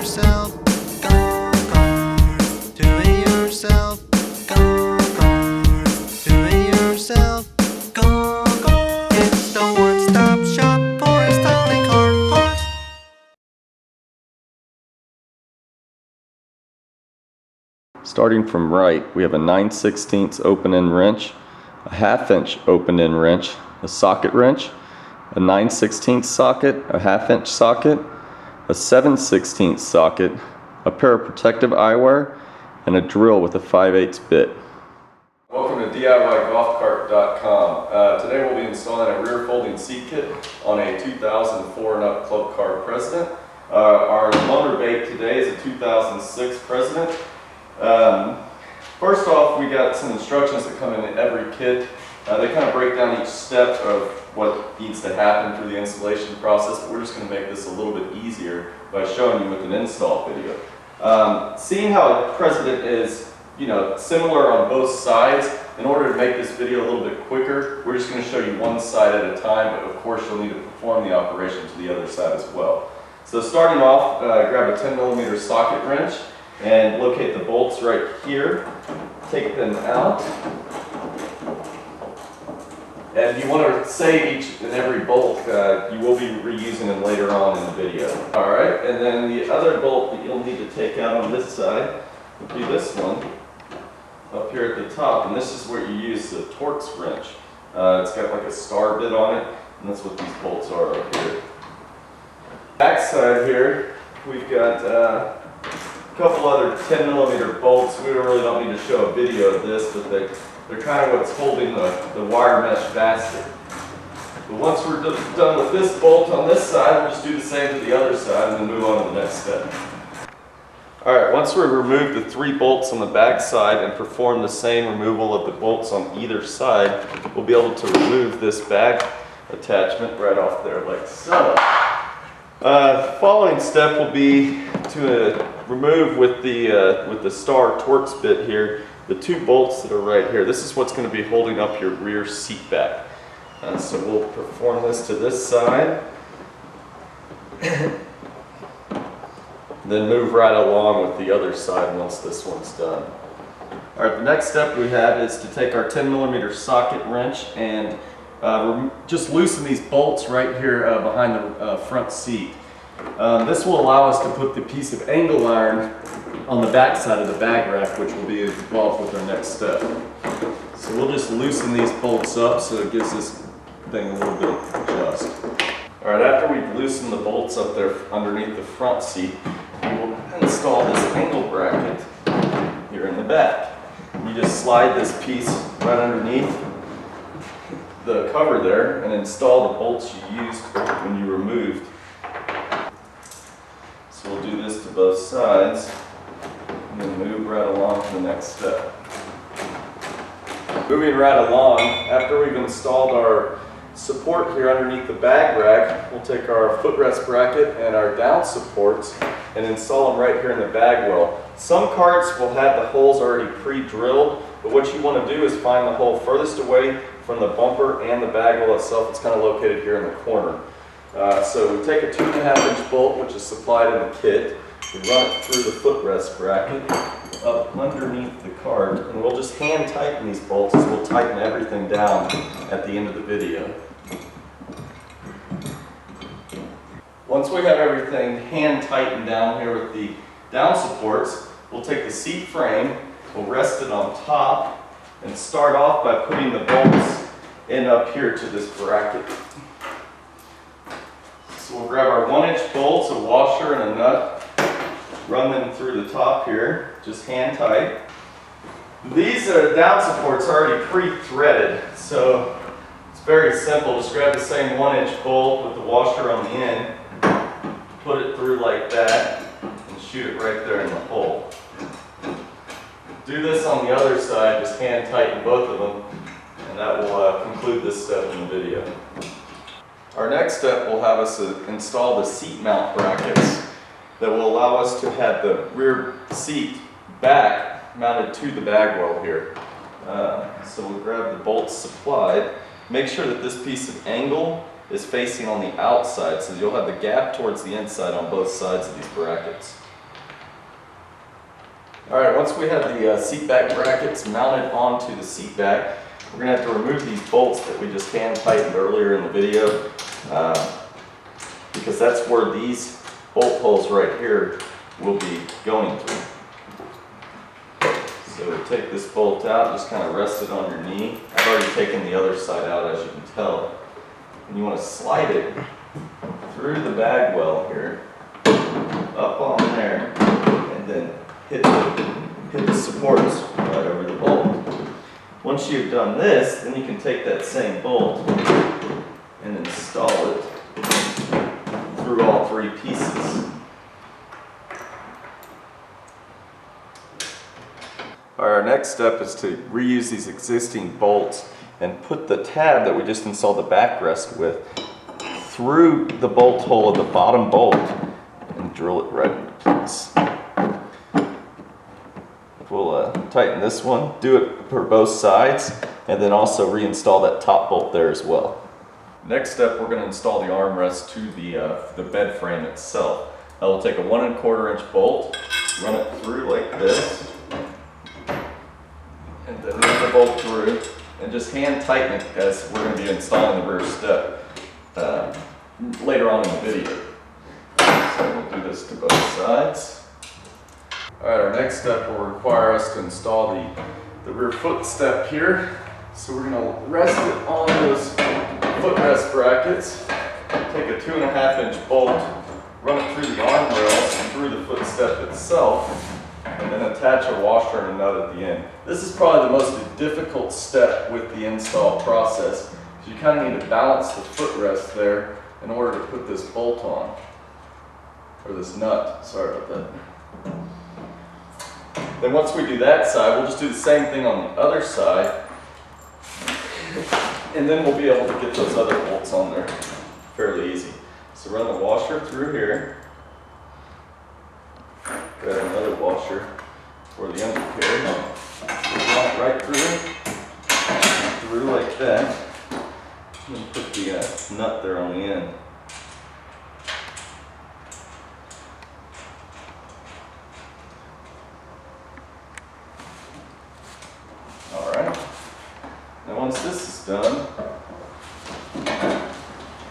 yourself. Car, do it yourself. Car, do it yourself. Car, it's the one-stop shop for installing car parts. Starting from right, we have a 9/16 open-end wrench, a 1/2 inch open-end wrench, a socket wrench, a 9/16 socket, a 1/2 inch socket, a 7/16 socket, a pair of protective eyewear, and a drill with a 5/8 bit. Welcome to DIYGolfCart.com. Today we'll be installing a rear folding seat kit on a 2004 and up Club Car Precedent. Our loaner bait today is a 2006 Precedent. First off, we got some instructions that come in every kit. They kind of break down each step of what needs to happen through the installation process, but we're just going to make this a little bit easier by showing you with an install video. Seeing how a Precedent is, similar on both sides, in order to make this video a little bit quicker, we're just going to show you one side at a time, but of course you'll need to perform the operation to the other side as well. So starting off, grab a 10mm socket wrench and locate the bolts right here. Take them out. And you want to save each and every bolt. You will be reusing them later on in the video. Alright, and then the other bolt that you'll need to take out on this side would be this one up here at the top, and this is where you use the Torx wrench. It's got like a star bit on it, and that's what these bolts are up here. Back side here, we've got a couple other 10mm bolts. We really don't need to show a video of this, but they're kind of what's holding the wire mesh basket. But once we're done with this bolt on this side, we'll just do the same to the other side and then move on to the next step. Alright, once we remove the 3 bolts on the back side and perform the same removal of the bolts on either side, we'll be able to remove this bag attachment right off there like so. Following step will be to remove with the star Torx bit here the 2 bolts that are right here. This is what's going to be holding up your rear seat back. So we'll perform this to this side, then move right along with the other side once this one's done. Alright, the next step we have is to take our 10mm socket wrench and just loosen these bolts right here behind the front seat. This will allow us to put the piece of angle iron on the back side of the bag rack, which will be involved with our next step. So we'll just loosen these bolts up so it gives this thing a little bit of adjust. Alright, after we've loosened the bolts up there underneath the front seat, we will install this angle bracket here in the back. You just slide this piece right underneath the cover there and install the bolts you used when you removed. So we'll do this to both sides and then move right along to the next step. Moving right along, after we've installed our support here underneath the bag rack, we'll take our footrest bracket and our down supports and install them right here in the bag well. Some carts will have the holes already pre-drilled, but what you want to do is find the hole furthest away from the bumper and the bag well itself. It's kind of located here in the corner. So we take a 2.5 inch bolt, which is supplied in the kit. We run it through the footrest bracket up underneath the cart, and we'll just hand tighten these bolts as we'll tighten everything down at the end of the video. Once we have everything hand tightened down here with the down supports, we'll take the seat frame, we'll rest it on top, and start off by putting the bolts in up here to this bracket. So we'll grab our 1 inch bolts, a washer and a nut, run them through the top here, just hand tight. These down supports are already pre-threaded, so it's very simple. Just grab the same 1 inch bolt with the washer on the end, put it through like that, and shoot it right there in the hole. Do this on the other side, just hand tighten both of them, and that will conclude this step in the video. Our next step will have us install the seat mount brackets that will allow us to have the rear seat back mounted to the bag well here. So we'll grab the bolts supplied. Make sure that this piece of angle is facing on the outside, so you'll have the gap towards the inside on both sides of these brackets. All right, once we have the seat back brackets mounted onto the seat back, we're gonna have to remove these bolts that we just hand tightened earlier in the video, because that's where these bolt holes right here will be going through. So take this bolt out, just kind of rest it on your knee. I've already taken the other side out, as you can tell. And you want to slide it through the bag well here, up on there, and then hit the supports right over the bolt. Once you've done this, then you can take that same bolt and install it through all three pieces. Our next step is to reuse these existing bolts and put the tab that we just installed the backrest with through the bolt hole of the bottom bolt and drill it right into place. We'll tighten this one, do it for both sides, and then also reinstall that top bolt there as well. Next step, we're going to install the armrest to the bed frame itself. We'll take a 1 1/4 inch bolt, run it through like this, and then run the bolt through, and just hand tighten it as we're going to be installing the rear step later on in the video. So we'll do this to both sides. Alright, our next step will require us to install the rear foot step here. So we're going to rest it on those footrest brackets, take a 2 1/2 inch bolt, run it through the armrails and through the foot step itself, and then attach a washer and a nut at the end. This is probably the most difficult step with the install process, because you kind of need to balance the footrest there in order to put this bolt on, or this nut, sorry about that. Then once we do that side, we'll just do the same thing on the other side, and then we'll be able to get those other bolts on there fairly easy. So run the washer through here, grab another washer for the undercarriage, run it right through like that, and then put the nut there on the end. Now once this is done,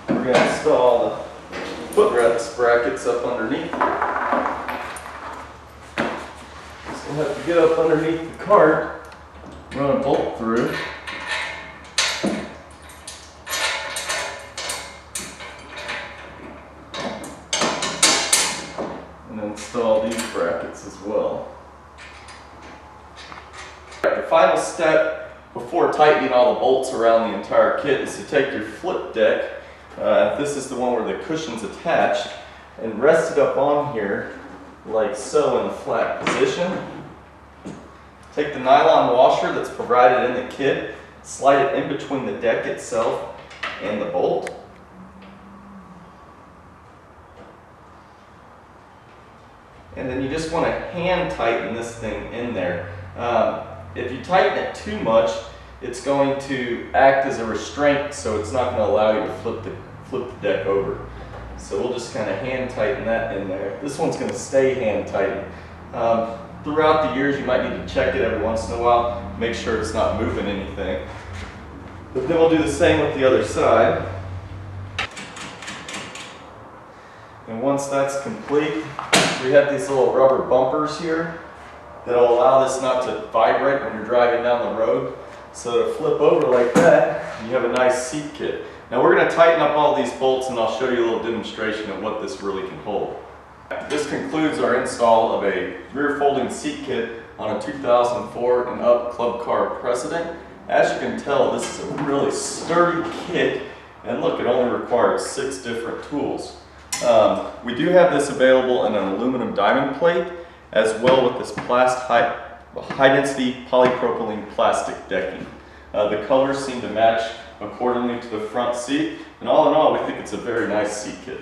we're going to install the footrest brackets up underneath. So we'll have to get up underneath the cart, run a bolt through, and then install these brackets as well. The final step before tightening all the bolts around the entire kit is to take your flip deck, this is the one where the cushion's attached, and rest it up on here like so in the flat position. Take the nylon washer that's provided in the kit, slide it in between the deck itself and the bolt. And then you just want to hand tighten this thing in there. If you tighten it too much, it's going to act as a restraint, so it's not going to allow you to flip the deck over. So we'll just kind of hand tighten that in there. This one's going to stay hand tightened. Throughout the years, you might need to check it every once in a while, make sure it's not moving anything. But then we'll do the same with the other side. And once that's complete, we have these little rubber bumpers here that'll allow this not to vibrate when you're driving down the road. So to flip over like that, you have a nice seat kit. Now we're going to tighten up all these bolts, and I'll show you a little demonstration of what this really can hold. This concludes our install of a rear folding seat kit on a 2004 and up Club Car Precedent. As you can tell, this is a really sturdy kit, and look, it only requires 6 different tools. We do have this available in an aluminum diamond plate, as well with this high density polypropylene plastic decking. The colors seem to match accordingly to the front seat, and all in all, we think it's a very nice seat kit.